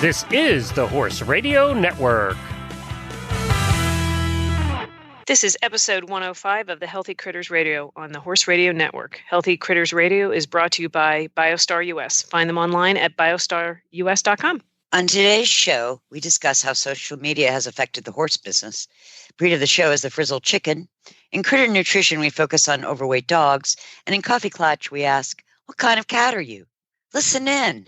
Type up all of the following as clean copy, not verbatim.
This is the Horse Radio Network. This is episode 105 of the Healthy Critters Radio on the Horse Radio Network. Healthy Critters Radio is brought to you by Biostar US. Find them online at biostarus.com. On today's show, we discuss how social media has affected the horse business. Breed of the show is the Frizzle chicken. In Critter Nutrition, we focus on overweight dogs. And in Coffee Clutch, we ask, what kind of cat are you? Listen in.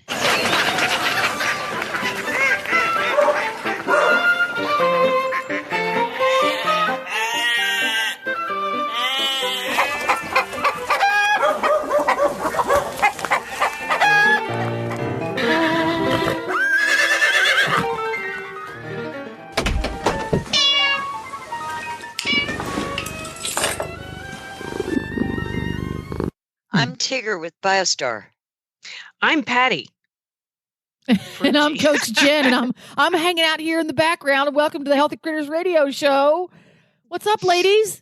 I'm Tigger with Biostar. I'm Patty. And I'm Coach Jen, and I'm hanging out here in the background. And welcome to the Healthy Critters Radio Show. What's up, ladies?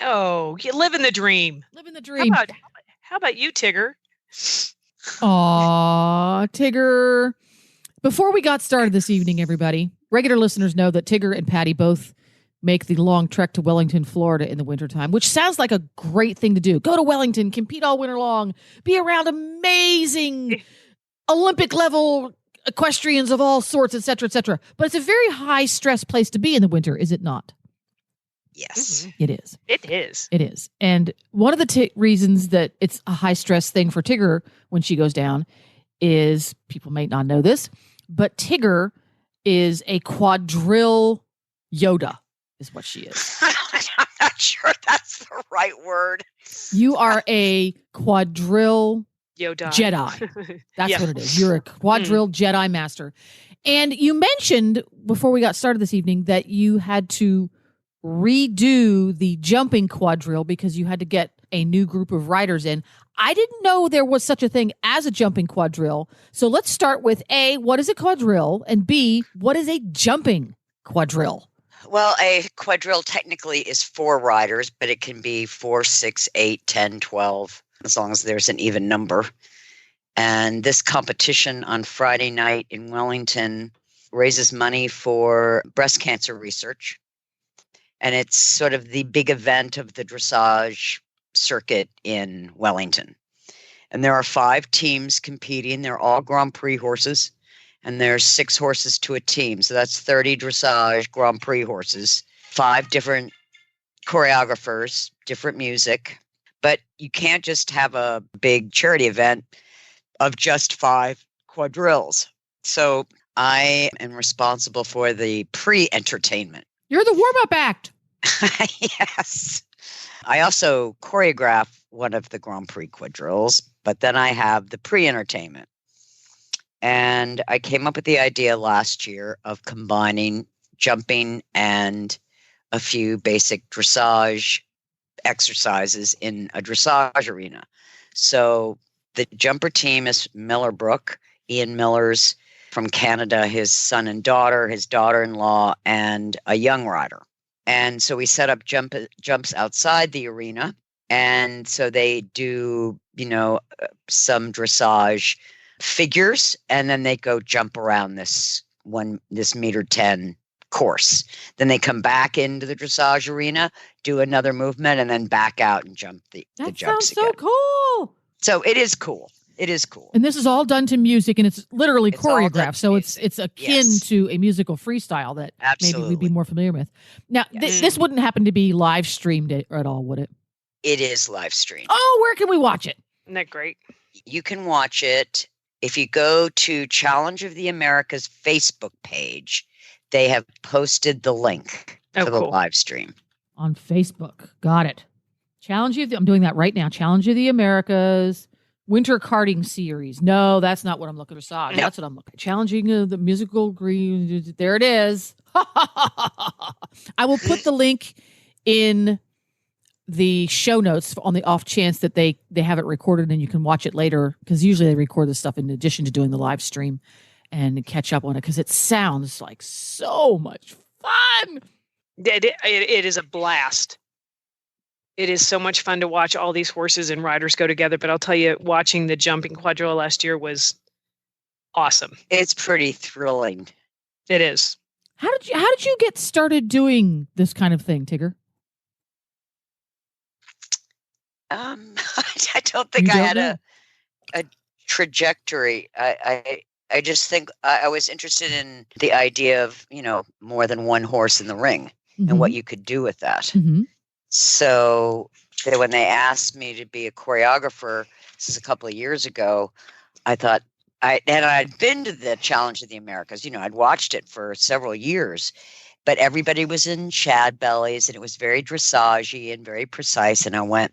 Oh, you living the dream. Living the dream. How about you, Tigger? Aw, Tigger. Before we got started this evening, everybody, regular listeners know that Tigger and Patty both make the long trek to Wellington, Florida in the wintertime, which sounds like a great thing to do. Go to Wellington, compete all winter long, be around amazing Olympic level equestrians of all sorts, et cetera, et cetera. But it's a very high stress place to be in the winter, is it not? Yes. Mm-hmm. It is. It is. It is. And one of the reasons that it's a high stress thing for Tigger when she goes down is, people may not know this, but Tigger is a quadrille Yoda. Is what she is. I'm not sure that's the right word. You are a quadrille Yoda. Jedi. That's what it is. You're a quadrille Jedi master. And you mentioned before we got started this evening that you had to redo the jumping quadrille because you had to get a new group of riders in. I didn't know there was such a thing as a jumping quadrille. So let's start with A, what is a quadrille? And B, what is a jumping quadrille? Well, a quadrille technically is 4 riders, but it can be 4, 6, 8, 10, 12, as long as there's an even number. And this competition on Friday night in Wellington raises money for breast cancer research. And it's sort of the big event of the dressage circuit in Wellington. And there are 5 teams competing. They're all Grand Prix horses. And there's 6 horses to a team. So that's 30 dressage Grand Prix horses, 5 different choreographers, different music. But you can't just have a big charity event of just 5 quadrilles. So I am responsible for the pre-entertainment. You're the warm-up act. Yes. I also choreograph one of the Grand Prix quadrilles, but then I have the pre-entertainment. And I came up with the idea last year of combining jumping and a few basic dressage exercises in a dressage arena. So the jumper team is Miller Brook, Ian Miller's from Canada, his son and daughter, his daughter-in-law, and a young rider. And so we set up jumps outside the arena. And so they do, some dressage figures, and then they go jump around this 1.10 course. Then they come back into the dressage arena, do another movement, and then back out and jump the jumps again. That sounds so cool. So it is cool. It is cool. And this is all done to music, and it's literally choreographed. So music. it's akin to a musical freestyle that maybe we'd be more familiar with. Now, this wouldn't happen to be live streamed at all, would it? It is live streamed. Oh, where can we watch it? Isn't that great? You can watch it if you go to Challenge of the Americas Facebook page. They have posted the link to the live stream. On Facebook. Got it. I'm doing that right now. Challenge of the Americas Winter Karting Series. No, that's not what I'm looking for. No. That's what I'm looking for. Challenging the musical green. There it is. I will put the link in the show notes on the off chance that they have it recorded and you can watch it later, because usually they record this stuff in addition to doing the live stream and catch up on it, because it sounds like so much fun. It is a blast. It is so much fun to watch all these horses and riders go together. But I'll tell you, watching the jumping quadrille last year was awesome. It's pretty thrilling. It is. How did you get started doing this kind of thing, Tigger? I don't think I had a trajectory. I just think I was interested in the idea of, more than one horse in the ring and what you could do with that. Mm-hmm. So when they asked me to be a choreographer, this is a couple of years ago, I thought, I'd been to the Challenge of the Americas. I'd watched it for several years, but everybody was in shad bellies and it was very dressage-y and very precise. And I went,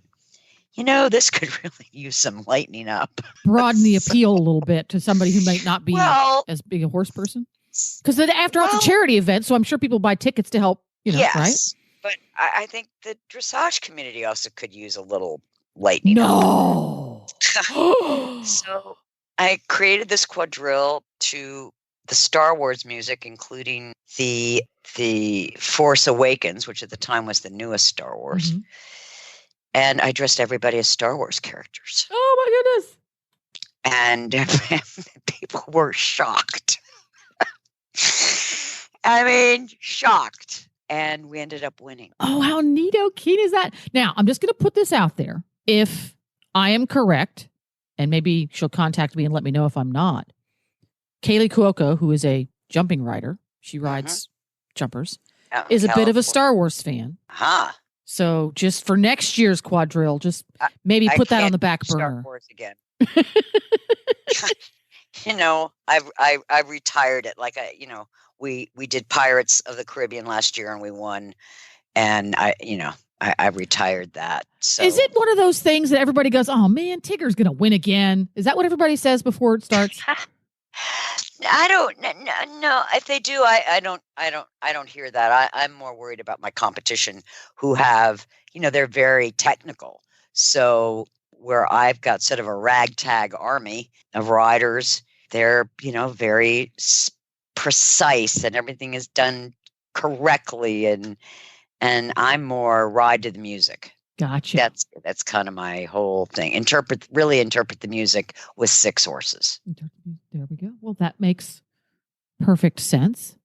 this could really use some lightening up. Broaden the appeal a little bit to somebody who might not be as big a horse person. Because after all, it's a charity event, so I'm sure people buy tickets to help, yes, right? But I think the dressage community also could use a little lightening up. No. So I created this quadrille to the Star Wars music, including the Force Awakens, which at the time was the newest Star Wars. Mm-hmm. And I dressed everybody as Star Wars characters. Oh, my goodness. And people were shocked. I mean, shocked. And we ended up winning. Oh, how neato keen is that? Now, I'm just going to put this out there. If I am correct, and maybe she'll contact me and let me know if I'm not, Kaylee Cuoco, who is a jumping rider, she rides jumpers, is a bit of a Star Wars fan. Huh. So just for next year's quadrille, just maybe put that on the back burner. Star Wars again. I've retired it. Like we did Pirates of the Caribbean last year and we won, and I retired that. So is it one of those things that everybody goes, "Oh man, Tigger's going to win again"? Is that what everybody says before it starts? I don't know. If they do, I don't hear that. I'm more worried about my competition who have, they're very technical. So where I've got sort of a ragtag army of riders, they're, very precise and everything is done correctly. And I'm more ride to the music. Gotcha. That's kind of my whole thing. Interpret the music with 6 horses. There we go. Well, that makes perfect sense.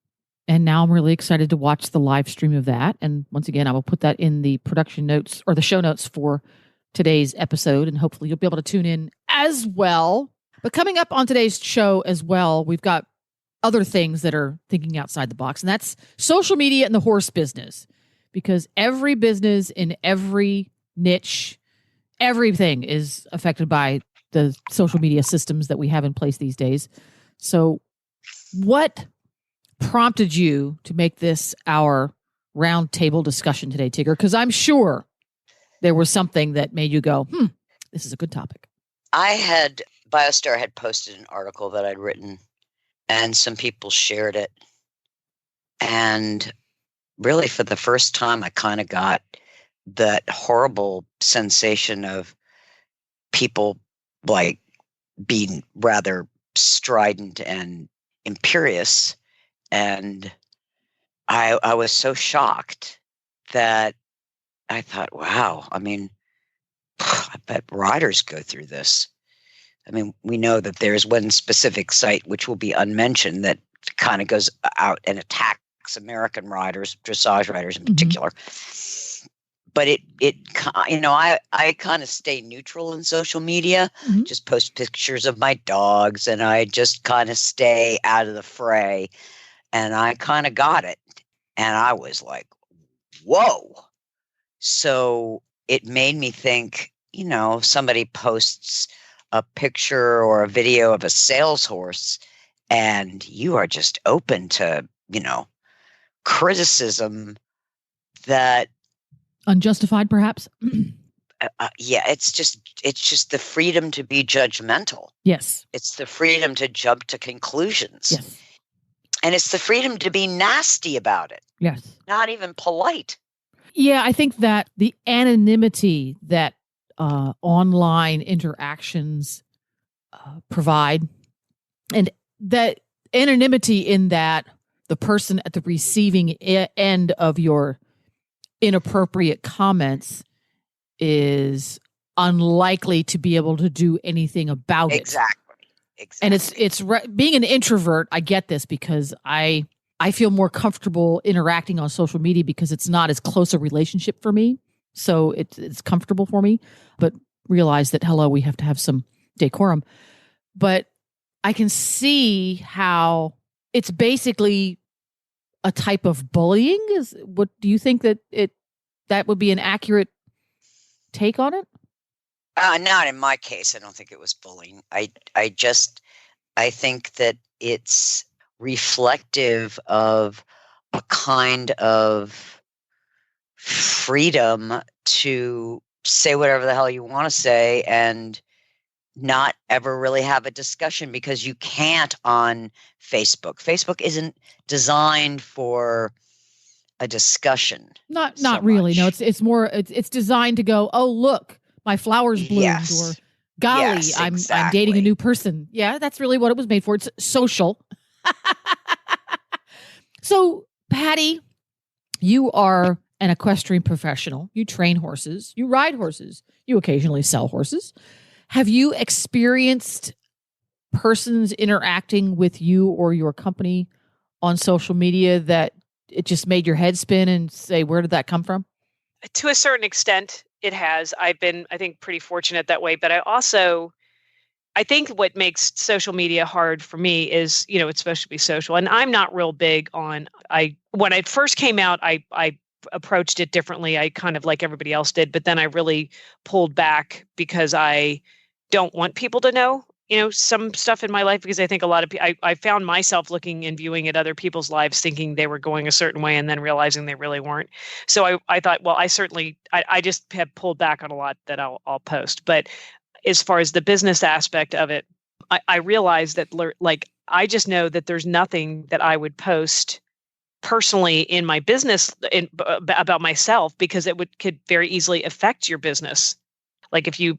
And now I'm really excited to watch the live stream of that. And once again, I will put that in the production notes or the show notes for today's episode. And hopefully you'll be able to tune in as well. But coming up on today's show as well, we've got other things that are thinking outside the box. And that's social media and the horse business. Because every business in every niche, everything is affected by the social media systems that we have in place these days. So what prompted you to make this our roundtable discussion today, Tigger? Because I'm sure there was something that made you go, this is a good topic. Biostar had posted an article that I'd written and some people shared it. And really, for the first time, I kind of got that horrible sensation of people like being rather strident and imperious. And I was so shocked that I thought, wow, I mean, I bet riders go through this. I mean, we know that there's one specific site, which will be unmentioned, that kind of goes out and attacks American riders, dressage riders in particular. But I kind of stay neutral in social media, just post pictures of my dogs, and I just kind of stay out of the fray. And I kind of got it. And I was like, whoa. So it made me think, somebody posts a picture or a video of a sales horse and you are just open to, criticism that unjustified, perhaps. Yeah, it's just the freedom to be judgmental. Yes, it's the freedom to jump to conclusions. Yes, and it's the freedom to be nasty about it. Yes, not even polite. Yeah, I think that the anonymity that online interactions provide, and that anonymity in that the person at the receiving end of your inappropriate comments is unlikely to be able to do anything about it. Exactly. And it's being an introvert. I get this because I feel more comfortable interacting on social media because it's not as close a relationship for me. So it's comfortable for me, but realize that, hello, we have to have some decorum. But I can see how it's basically a type of bullying. What do you think that would be an accurate take on it? Not in my case. I don't think it was bullying. I think that it's reflective of a kind of freedom to say whatever the hell you want to say and not ever really have a discussion, because you can't on Facebook. Facebook isn't designed for a discussion. Not really. No, it's more it's designed to go, oh, look, my flowers bloomed, Yes. or golly, Yes, I'm exactly. dating a new person. Yeah, that's really what it was made for. It's social. So, Patty, you are an equestrian professional. You train horses. You ride horses. You occasionally sell horses. Have you experienced persons interacting with you or your company on social media that it just made your head spin and say, where did that come from? To a certain extent, it has. I've been, I think, pretty fortunate that way. But I think what makes social media hard for me is, it's supposed to be social. And I'm not real big on, when I first came out, I approached it differently. I kind of like everybody else did, but then I really pulled back because I don't want people to know, some stuff in my life, because I think a lot of people, I found myself looking and viewing at other people's lives thinking they were going a certain way and then realizing they really weren't. So I thought, well, I just have pulled back on a lot that I'll post. But as far as the business aspect of it, I realized that I just know that there's nothing that I would post personally in my business about myself, because it could very easily affect your business. Like if you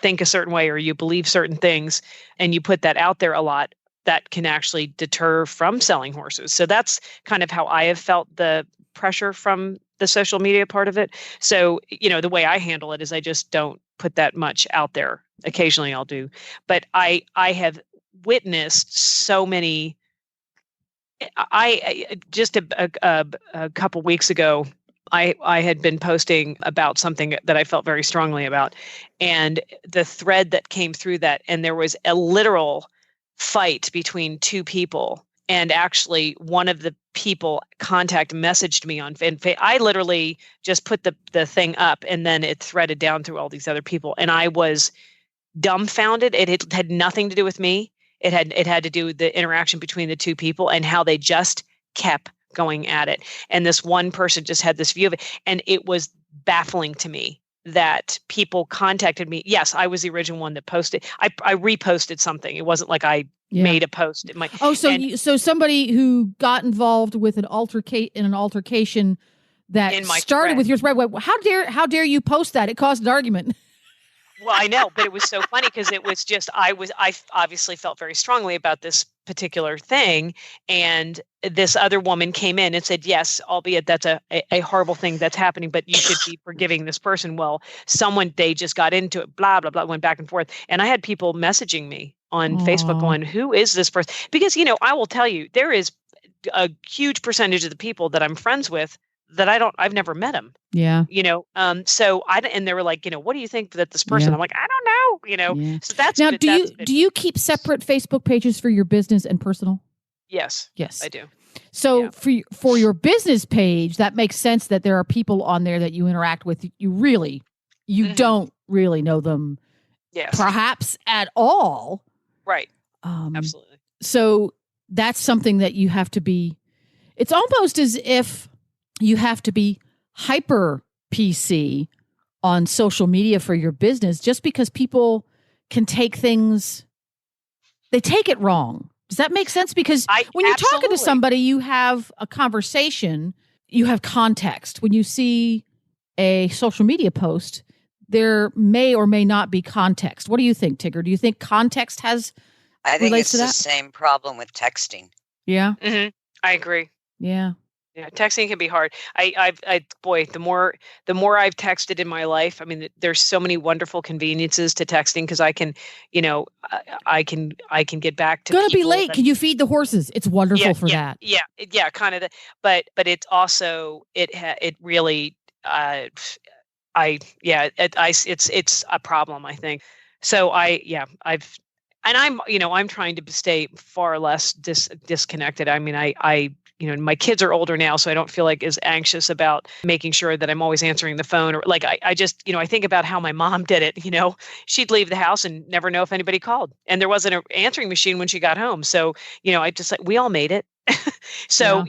think a certain way or you believe certain things and you put that out there a lot, that can actually deter from selling horses. So that's kind of how I have felt the pressure from the social media part of it. So, the way I handle it is I just don't put that much out there. Occasionally I'll do, but I have witnessed so many. I just a couple weeks ago, I had been posting about something that I felt very strongly about, and the thread that came through that, and there was a literal fight between two people. And actually, one of the people messaged me on Facebook. I literally just put the thing up, and then it threaded down through all these other people, and I was dumbfounded. It had nothing to do with me. It had to do with the interaction between the two people and how they just kept going at it. And this one person just had this view of it. And it was baffling to me that people contacted me. Yes, I was the original one that posted. I reposted something. It wasn't like I made a post. So somebody who got involved with an altercation that started with yours. Right? How dare you post that? It caused an argument. Well, I know, but it was so funny because it was just, I obviously felt very strongly about this particular thing. And this other woman came in and said, yes, albeit that's a horrible thing that's happening, but you should be forgiving this person. Well, they just got into it, blah, blah, blah, went back and forth. And I had people messaging me on Facebook going, who is this person? Because, I will tell you, there is a huge percentage of the people that I'm friends with that I've never met him. Yeah. So and they were like, what do you think that this person, I'm like, I don't know, Yeah. So that's now, do you keep separate Facebook pages for your business and personal? Yes, I do. So for your business page, that makes sense that there are people on there that you interact with. You don't really know them, perhaps at all. Right. Absolutely. So that's something that you have to be. It's almost as if you have to be hyper PC on social media for your business, just because people can take things, they take it wrong. Does that make sense? Because when you're talking to somebody, you have a conversation, you have context. When you see a social media post, there may or may not be context. What do you think, Tigger? Do you think context I think it's the same problem with texting. Yeah. Mm-hmm. I agree. Yeah. Yeah, texting can be hard. Boy, the more I've texted in my life, I mean, there's so many wonderful conveniences to texting because I can, I can get back to. Gonna be late. Can you feed the horses? It's wonderful for that. Yeah, kind of. But it's also it really it's a problem, I think. So I'm trying to stay far less disconnected. I mean, my kids are older now, so I don't feel like as anxious about making sure that I'm always answering the phone, or like I just, I think about how my mom did it. She'd leave the house and never know if anybody called, and there wasn't an answering machine when she got home. So, I just we all made it. So,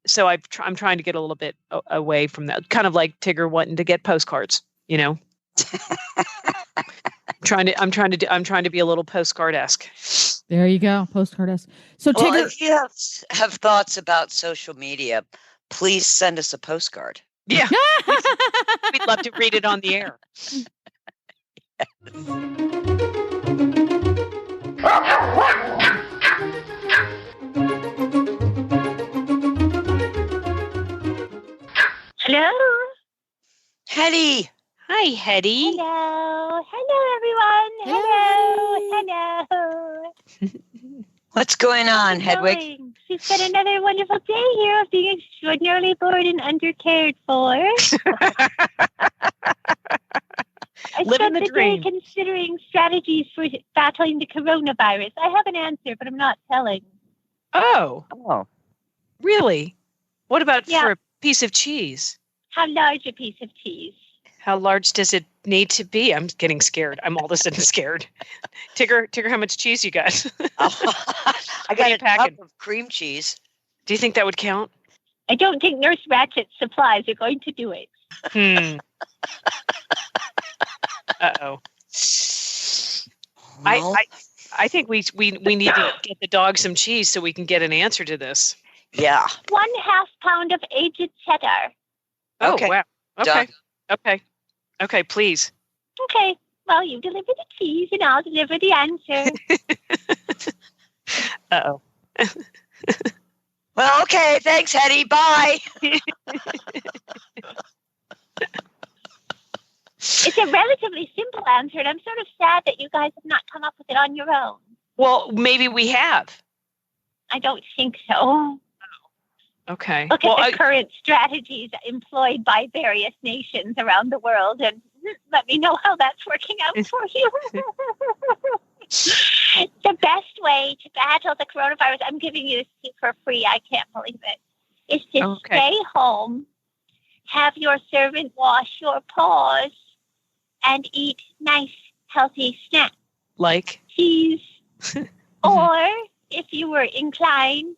so I'm trying to get a little bit away from that, kind of like Tigger wanting to get postcards, I'm trying to be a little postcard-esque. There you go, postcard-esque. So, Tigger, well, if you have thoughts about social media, please send us a postcard. Yeah, we'd love to read it on the air. Hello, Hetty. Hi, Hetty. Hello, everyone. Hello. What's going on, Hedwig? She's got another wonderful day here of being extraordinarily bored and undercared for. I Living spent the the dream. day considering strategies for battling the coronavirus. I have an answer, but I'm not telling. Oh, really? What about for a piece of cheese? How large a piece of cheese? How large does it need to be? I'm getting scared. I'm all of a sudden scared. Tigger, how much cheese you got? I got a cup of cream cheese. Do you think that would count? I don't think Nurse Ratchet's supplies are going to do it. Uh-oh. Well, I think we need to get the dog some cheese so we can get an answer to this. Yeah. 1/2 pound of aged cheddar. Oh, Okay. wow. Okay. Done. Okay, please. Okay. Well, you deliver the cheese and I'll deliver the answer. Uh-oh. Well, okay. Thanks, Hetty. Bye. It's a relatively simple answer, and I'm sort of sad that you guys have not come up with it on your own. Well, maybe we have. I don't think so. Okay. Look at the current strategies employed by various nations around the world, and let me know how that's working out for you. The best way to battle the coronavirus, I'm giving you this for free, I can't believe it, is to stay home, have your servant wash your paws, and eat nice, healthy snacks. Like? Cheese. Or, if you were inclined,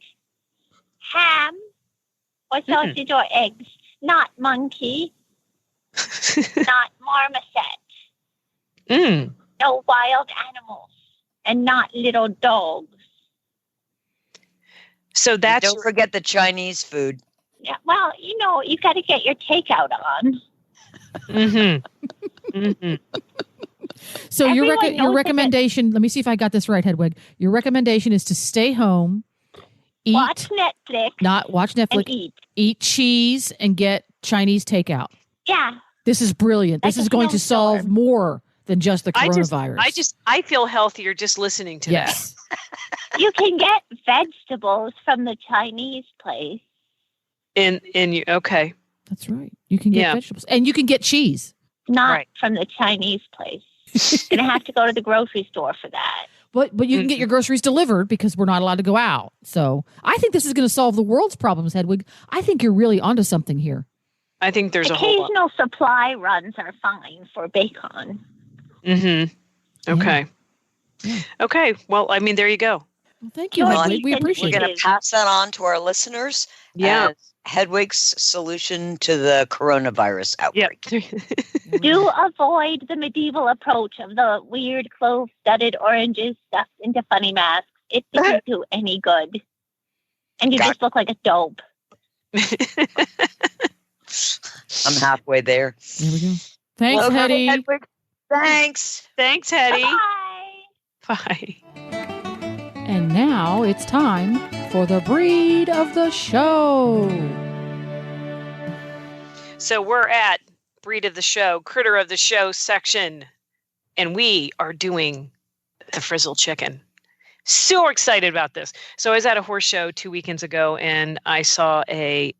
ham or sausage or eggs. Not monkey. Not marmoset. No wild animals. And not little dogs. So that's... Don't forget the Chinese food. Yeah, well, you got to get your takeout on. So your recommendation, let me see if I got this right, Hedwig. Your recommendation is to stay home, watch Netflix. Not watch Netflix. And eat cheese and get Chinese takeout. Yeah. This is brilliant. This is going to solve more than just the coronavirus. I feel healthier just listening to that. You can get vegetables from the Chinese place. Okay. That's right. You can get vegetables. And you can get cheese. Not from the Chinese place. Gonna have to go to the grocery store for that. But you can get your groceries delivered because we're not allowed to go out. So I think this is going to solve the world's problems, Hedwig. I think you're really onto something here. I think there's occasional supply runs are fine for bacon. Okay. Yeah. Okay. Well, I mean, there you go. Well, thank you, Hedwig. We appreciate it. We're going to pass that on to our listeners. Yeah. Hedwig's solution to the coronavirus outbreak. Yep. Do avoid the medieval approach of the weird clove-studded oranges stuffed into funny masks. It doesn't do any good. And you just look like a dope. I'm halfway there. There we go. Thanks, Hetty. Hedwig. Thanks. Thanks, Hetty. Bye. Bye. And now it's time for the breed of the show. So we're at breed of the show, critter of the show section, and we are doing the Frizzle chicken. So excited about this. So I was at a horse show 2 weekends ago, and I saw a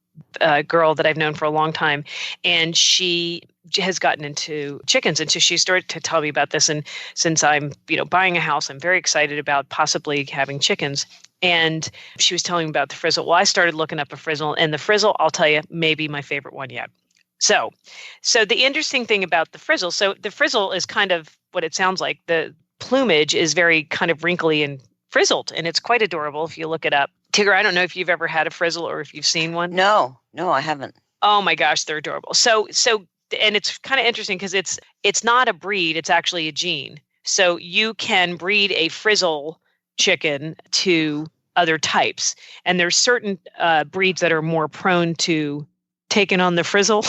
girl that I've known for a long time, and she has gotten into chickens. And so she started to tell me about this. And since I'm, buying a house, I'm very excited about possibly having chickens. And she was telling me about the Frizzle. Well, I started looking up a Frizzle, and the Frizzle, I'll tell you, may be my favorite one yet. So the interesting thing about the Frizzle, so the Frizzle is kind of what it sounds like. The plumage is very kind of wrinkly and frizzled, and it's quite adorable if you look it up. Tigger, I don't know if you've ever had a Frizzle or if you've seen one. No, I haven't. Oh my gosh, they're adorable. So, and it's kind of interesting because it's not a breed, it's actually a gene. So you can breed a Frizzle chicken to other types, and there's certain breeds that are more prone to taking on the Frizzle.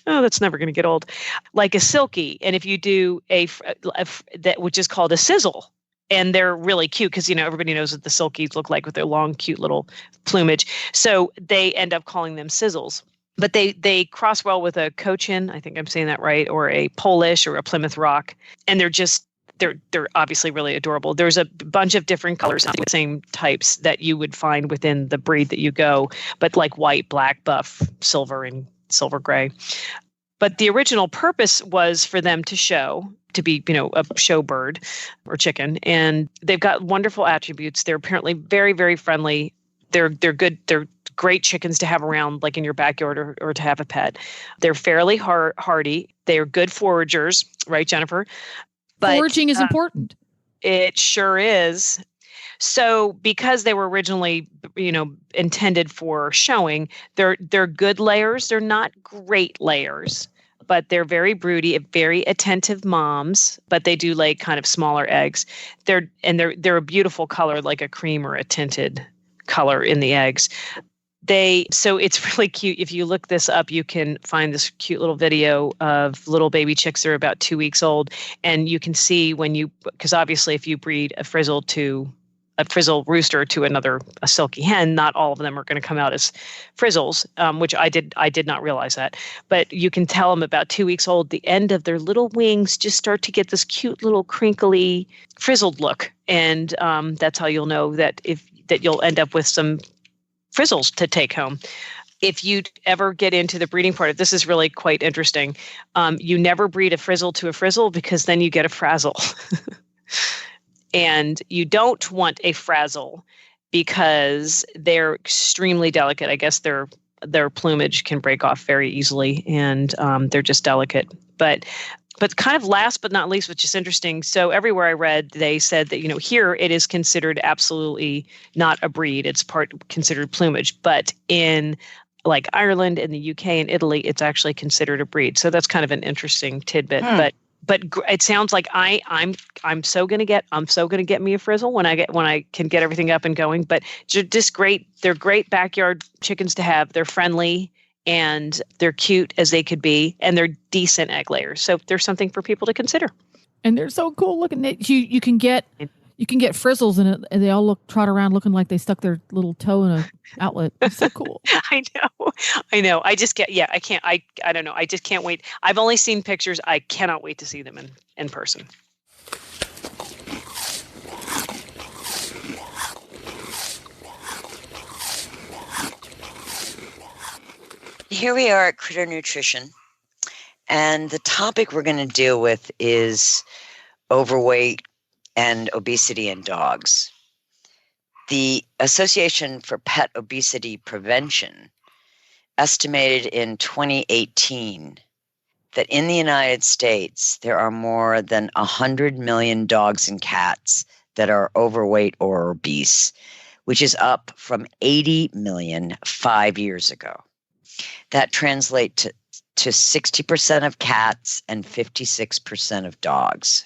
Oh, that's never going to get old. Like a Silky, and if you do that, which is called a Sizzle. And they're really cute because, everybody knows what the Silkies look like with their long, cute little plumage. So they end up calling them Sizzles. But they cross well with a Cochin, I think I'm saying that right, or a Polish or a Plymouth Rock. And they're obviously really adorable. There's a bunch of different colors, not the same types that you would find within the breed that you go, but like white, black, buff, silver, and silver gray. But the original purpose was for them to show, to be, a show bird or chicken. And they've got wonderful attributes. They're apparently very, very friendly. They're good. They're great chickens to have around, like in your backyard or to have a pet. They're fairly hardy. They're good foragers, right, Jennifer? But, foraging is important. It sure is. So because they were originally, intended for showing, they're good layers. They're not great layers, but they're very broody, very attentive moms, but they do lay kind of smaller eggs. They're a beautiful color, like a cream or a tinted color in the eggs. So it's really cute. If you look this up, you can find this cute little video of little baby chicks that are about 2 weeks old. And you can see because obviously if you breed a Frizzle rooster to a Silky hen, not all of them are going to come out as Frizzles, which I did not realize that. But you can tell them about 2 weeks old, the end of their little wings just start to get this cute little crinkly frizzled look. And that's how you'll know that you'll end up with some Frizzles to take home. If you ever get into the breeding part, this is really quite interesting. You never breed a Frizzle to a Frizzle because then you get a frazzle. And you don't want a frazzle because they're extremely delicate. I guess their plumage can break off very easily, and they're just delicate. But kind of last but not least, which is interesting. So everywhere I read, they said that, here it is considered absolutely not a breed. It's considered plumage. But in like Ireland and the UK and Italy, it's actually considered a breed. So that's kind of an interesting tidbit. But it sounds like I'm so gonna get me a Frizzle when I can get everything up and going. But just great. They're great backyard chickens to have. They're friendly and they're cute as they could be, and they're decent egg layers. So there's something for people to consider. And they're so cool looking. You can get Frizzles and they all trot around looking like they stuck their little toe in an outlet. It's so cool. I know. I don't know. I just can't wait. I've only seen pictures. I cannot wait to see them in person. Here we are at Critter Nutrition, and the topic we're going to deal with is overweight and obesity in dogs. The Association for Pet Obesity Prevention estimated in 2018 that in the United States, there are more than 100 million dogs and cats that are overweight or obese, which is up from 80 million 5 years ago. That translates to 60% of cats and 56% of dogs.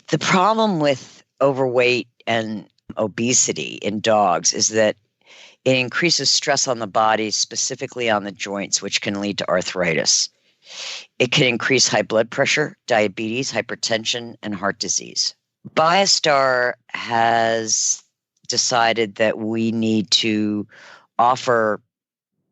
The problem with overweight and obesity in dogs is that it increases stress on the body, specifically on the joints, which can lead to arthritis. It can increase high blood pressure, diabetes, hypertension, and heart disease. Biostar has decided that we need to offer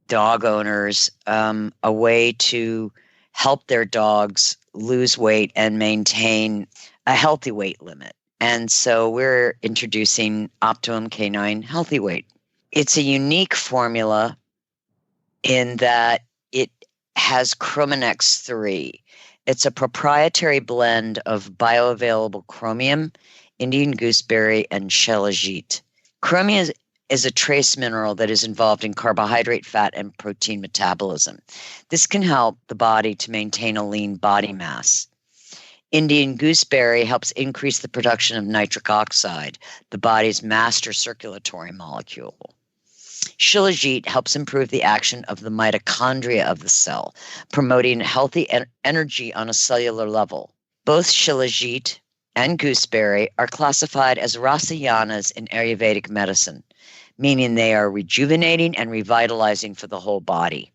dog owners a way to help their dogs lose weight and maintain a healthy weight limit. And so we're introducing Optimum K9 Healthy Weight. It's a unique formula in that it has Chrominex 3. It's a proprietary blend of bioavailable chromium, Indian gooseberry, and shilajit. Chromium is a trace mineral that is involved in carbohydrate, fat, and protein metabolism. This can help the body to maintain a lean body mass. Indian gooseberry helps increase the production of nitric oxide, the body's master circulatory molecule. Shilajit helps improve the action of the mitochondria of the cell, promoting healthy energy on a cellular level. Both shilajit and gooseberry are classified as rasayanas in Ayurvedic medicine, meaning they are rejuvenating and revitalizing for the whole body.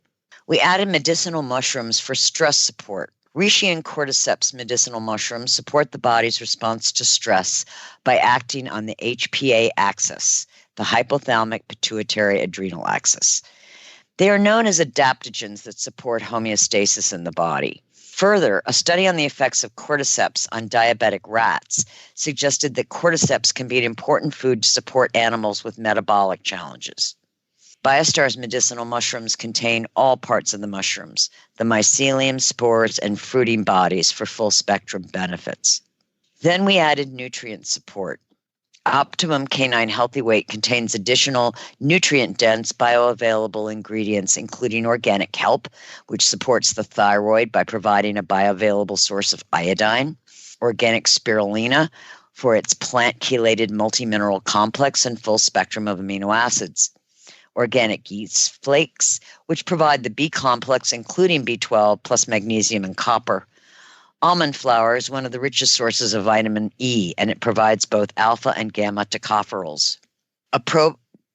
We added medicinal mushrooms for stress support. Reishi and cordyceps medicinal mushrooms support the body's response to stress by acting on the HPA axis, the hypothalamic pituitary adrenal axis. They are known as adaptogens that support homeostasis in the body. Further, a study on the effects of cordyceps on diabetic rats suggested that cordyceps can be an important food to support animals with metabolic challenges. Biostar's medicinal mushrooms contain all parts of the mushrooms, the mycelium, spores, and fruiting bodies for full spectrum benefits. Then we added nutrient support. Optimum K9 Healthy Weight contains additional nutrient-dense bioavailable ingredients, including organic kelp, which supports the thyroid by providing a bioavailable source of iodine, organic spirulina for its plant-chelated multimineral complex and full spectrum of amino acids, organic yeast flakes, which provide the B complex, including B12, plus magnesium and copper. Almond flour is one of the richest sources of vitamin E, and it provides both alpha and gamma tocopherols. A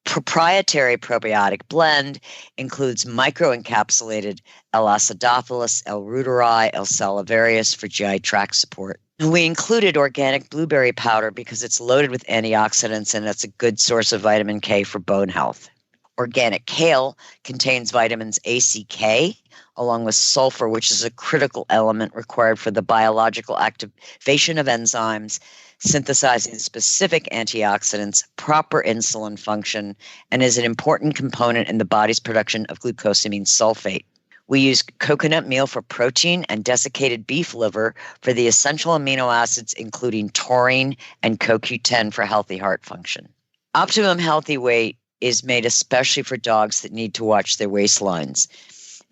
proprietary probiotic blend includes microencapsulated L. acidophilus, L. reuteri, L. salivarius for GI tract support. We included organic blueberry powder because it's loaded with antioxidants and it's a good source of vitamin K for bone health. Organic kale contains vitamins A, C, K, along with sulfur, which is a critical element required for the biological activation of enzymes, synthesizing specific antioxidants, proper insulin function, and is an important component in the body's production of glucosamine sulfate. We use coconut meal for protein and desiccated beef liver for the essential amino acids, including taurine and CoQ10 for healthy heart function. Optimum Healthy Weight is made especially for dogs that need to watch their waistlines.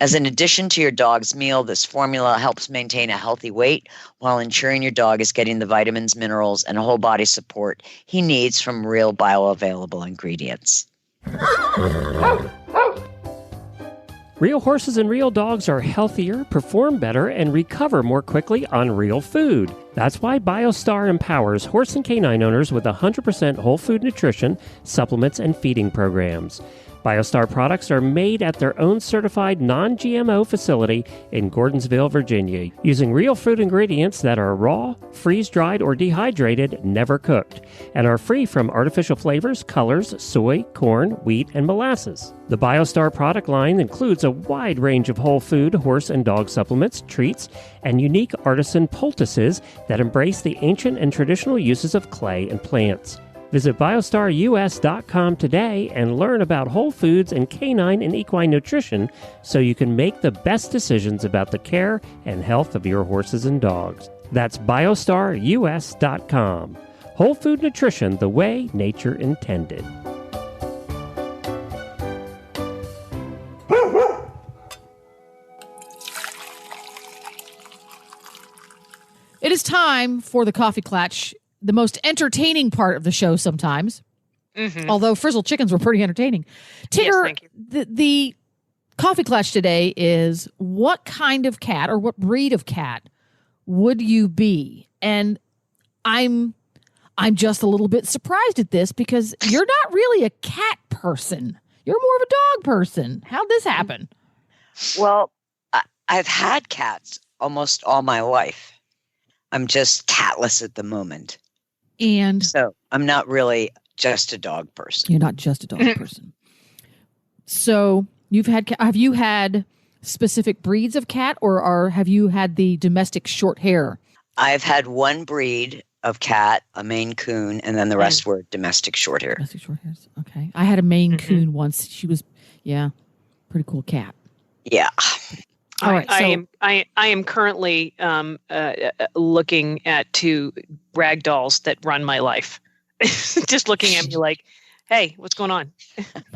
As an addition to your dog's meal, this formula helps maintain a healthy weight while ensuring your dog is getting the vitamins, minerals, and whole body support he needs from real bioavailable ingredients. Real horses and real dogs are healthier, perform better, and recover more quickly on real food. That's why Biostar empowers horse and canine owners with 100% whole food nutrition, supplements, and feeding programs. Biostar products are made at their own certified non-GMO facility in Gordonsville, Virginia, using real food ingredients that are raw, freeze-dried, or dehydrated, never cooked, and are free from artificial flavors, colors, soy, corn, wheat, and molasses. The Biostar product line includes a wide range of whole food, horse and dog supplements, treats, and unique artisan poultices that embrace the ancient and traditional uses of clay and plants. Visit biostarus.com today and learn about whole foods and canine and equine nutrition so you can make the best decisions about the care and health of your horses and dogs. That's biostarus.com. Whole food nutrition the way nature intended. It is time for the Coffee Klatch, the most entertaining part of the show sometimes. Mm-hmm. Although Frizzle chickens were pretty entertaining. Tigger, yes, the Coffee Klatch today is, what kind of cat or what breed of cat would you be? And I'm just a little bit surprised at this because you're not really a cat person. You're more of a dog person. How'd this happen? Well, I've had cats almost all my life. I'm just catless at the moment. And so I'm not really just a dog person. You're not just a dog person. So Have you had specific breeds of cat, or have you had the domestic short hair? I've had one breed of cat, a Maine Coon, and then the rest were domestic short hair. Domestic short hairs. Okay. I had a Maine Coon once. She was, pretty cool cat. Yeah. All right. I am currently looking at 2 rag dolls that run my life. Just looking at me like, hey, what's going on?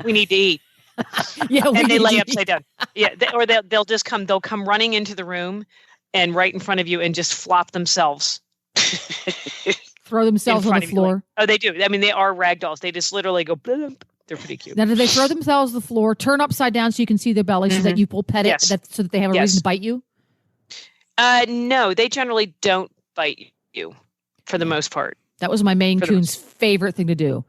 We need to eat. And they lay upside down. Yeah, they'll come running into the room and right in front of you and just flop themselves. Throw themselves on the floor. They do. I mean, they are rag dolls. They just literally go blimp. They're pretty cute. Now, do they throw themselves on the floor, turn upside down so you can see their belly so that you will pet it, so that they have a reason to bite you? No, they generally don't bite you for the most part. That was my Maine Coon's favorite thing to do.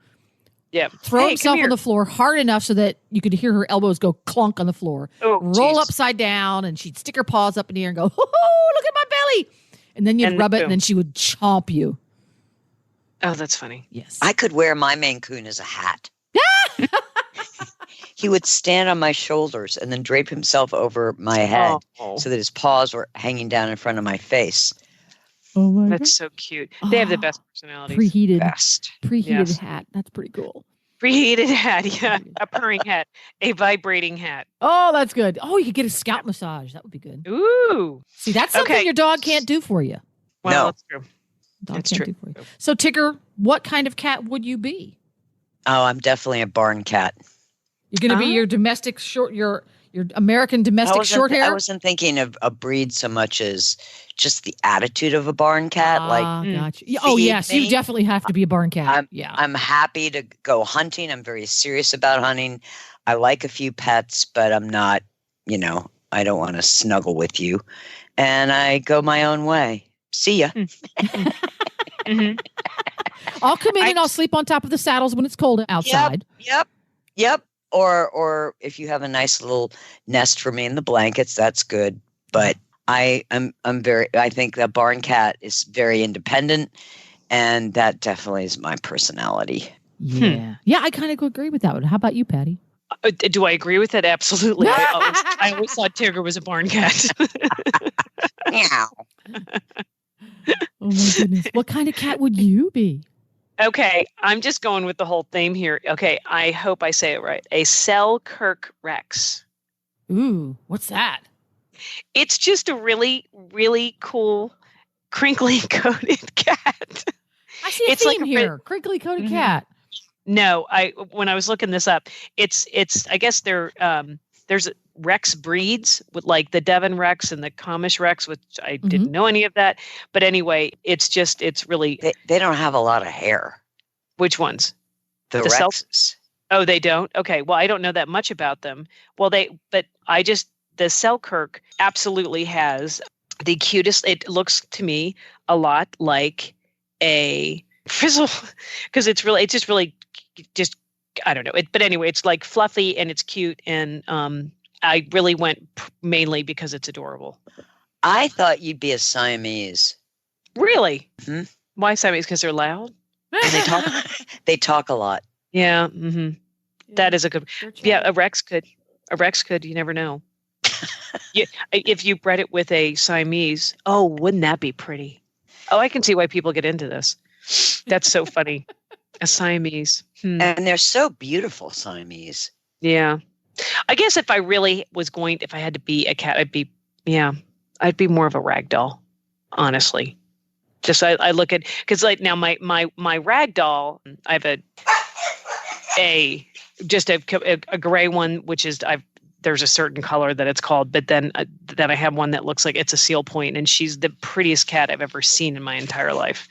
Yeah. Throw himself on the floor hard enough so that you could hear her elbows go clunk on the floor. Roll upside down, and she'd stick her paws up in the air and go, oh, look at my belly. And then you'd rub it, and then she would chomp you. Oh, that's funny. Yes. I could wear my Maine Coon as a hat. He would stand on my shoulders and then drape himself over my head so that his paws were hanging down in front of my face. Oh my That's so cute. They have the best personalities. Preheated hat. That's pretty cool. Preheated hat, yeah. A purring hat. A vibrating hat. Oh, that's good. Oh, you could get a scalp massage. That would be good. Ooh. See, that's something your dog can't do for you. Well, that's true. That's true. So, Tigger, what kind of cat would you be? Oh, I'm definitely a barn cat. You're going to be your domestic your American domestic short hair? I wasn't thinking of a breed so much as just the attitude of a barn cat. Gotcha. Oh, yes. You definitely have to be a barn cat. I'm happy to go hunting. I'm very serious about hunting. I like a few pets, but I'm not, I don't want to snuggle with you. And I go my own way. See ya. I'll come in and I'll sleep on top of the saddles when it's cold outside. Yep. Or if you have a nice little nest for me in the blankets, that's good. But I think the barn cat is very independent, and that definitely is my personality. Yeah. Yeah, I kind of agree with that one. How about you, Patty? Do I agree with it? Absolutely. I always thought Tigger was a barn cat. Meow. Oh my goodness. What kind of cat would you be? Okay, I'm just going with the whole theme here. Okay, I hope I say it right. A Selkirk Rex. Ooh, what's that? It's just a really, really cool, crinkly coated cat. I see a theme here. Crinkly coated cat. No, when I was looking this up, it's I guess there's Rex breeds with like the Devon Rex and the Comish Rex, which I didn't know any of that. But anyway, it's really they don't have a lot of hair. Which ones? The Rexes. Oh, they don't? Okay. Well, I don't know that much about them. Well, the Selkirk absolutely has the cutest. It looks to me a lot like a Frizzle because it's just really I don't know. But anyway, it's like fluffy and it's cute. And I really went mainly because it's adorable. I thought you'd be a Siamese. Really? Mm-hmm. Why Siamese? Because they're loud? And they talk. They talk a lot. Yeah. Mm-hmm. That is a good. Yeah, a Rex could. You never know. If you bred it with a Siamese, oh, wouldn't that be pretty? Oh, I can see why people get into this. That's so funny. A Siamese. And they're so beautiful, Siamese. Yeah. I guess if I had to be a cat, I'd be more of a rag doll, honestly. Just I look at, because like now my rag doll, I have a gray one, which is there's a certain color that it's called, but then I have one that looks like it's a seal point, and she's the prettiest cat I've ever seen in my entire life.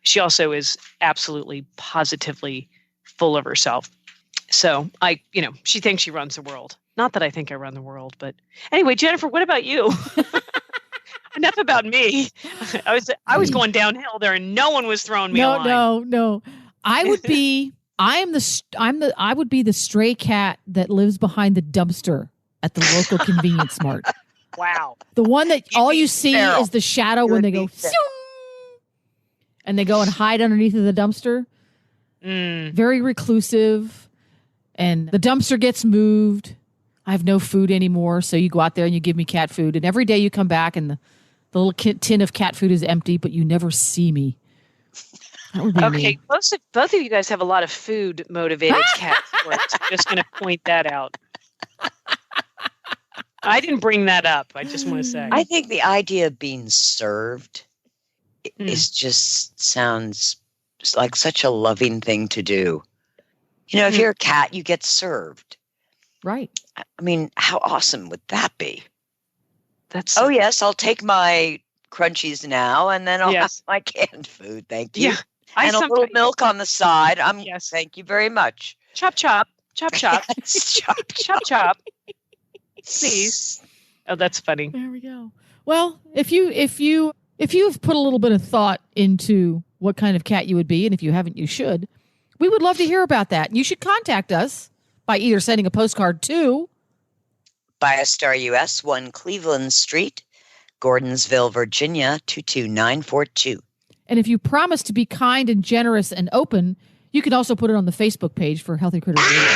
She also is absolutely positively full of herself. So she thinks she runs the world. Not that I think I run the world, but anyway, Jennifer, what about you? Enough about me. I was going downhill there, and no one was throwing me a line. No. I would be the stray cat that lives behind the dumpster at the local convenience mart. Wow. The one that all you see is the shadow when they go and they go and hide underneath of the dumpster. Very reclusive, and the dumpster gets moved. I have no food anymore. So you go out there and you give me cat food. And every day you come back and the little tin of cat food is empty, but you never see me. That would be me. Both of you guys have a lot of food motivated cat sports. I'm just going to point that out. I didn't bring that up. I just want to say. I think the idea of being served is just sounds like such a loving thing to do. If you're a cat, you get served. Right. I mean, how awesome would that be? That's yes, I'll take my crunchies now, and then I'll have my canned food. Thank you. Yeah. And a little milk on the side. Yes. Thank you very much. Chop, chop. Chop, chop. Chop, chop, chop. Please. Oh, that's funny. There we go. Well, if you've put a little bit of thought into what kind of cat you would be, and if you haven't, you should. We would love to hear about that. You should contact us by either sending a postcard to Biostar US, 1 Cleveland Street, Gordonsville, Virginia, 22942. And if you promise to be kind and generous and open, you can also put it on the Facebook page for Healthy Critters Radio.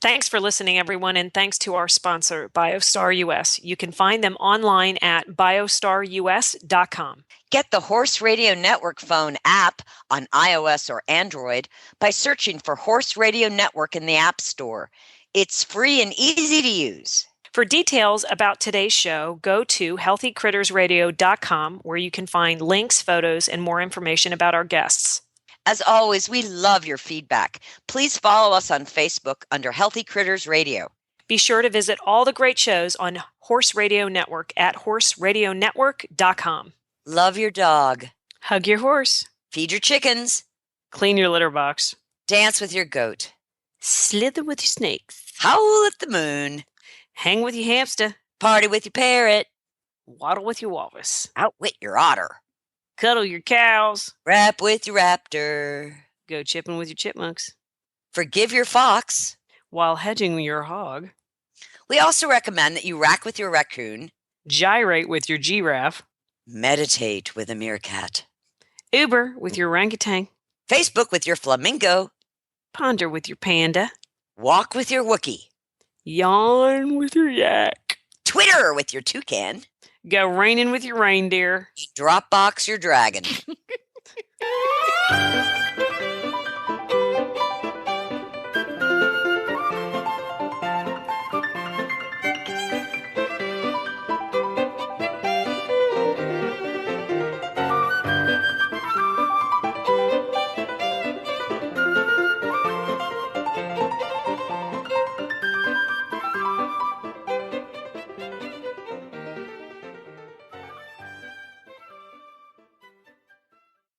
Thanks for listening, everyone, and thanks to our sponsor, Biostar US. You can find them online at biostarus.com. Get the Horse Radio Network phone app on iOS or Android by searching for Horse Radio Network in the App Store. It's free and easy to use. For details about today's show, go to healthycrittersradio.com, where you can find links, photos, and more information about our guests. As always, we love your feedback. Please follow us on Facebook under Healthy Critters Radio. Be sure to visit all the great shows on Horse Radio Network at horseradionetwork.com. Love your dog. Hug your horse. Feed your chickens. Clean your litter box. Dance with your goat. Slither with your snakes. Howl at the moon. Hang with your hamster. Party with your parrot. Waddle with your walrus. Outwit your otter. Cuddle your cows. Rap with your raptor. Go chipping with your chipmunks. Forgive your fox. While hedging your hog. We also recommend that you rack with your raccoon. Gyrate with your giraffe. Meditate with a meerkat. Uber with your orangutan. Facebook with your flamingo. Ponder with your panda. Walk with your Wookiee. Yawn with your yak. Twitter with your toucan. Go raining with your reindeer. Dropbox your dragon.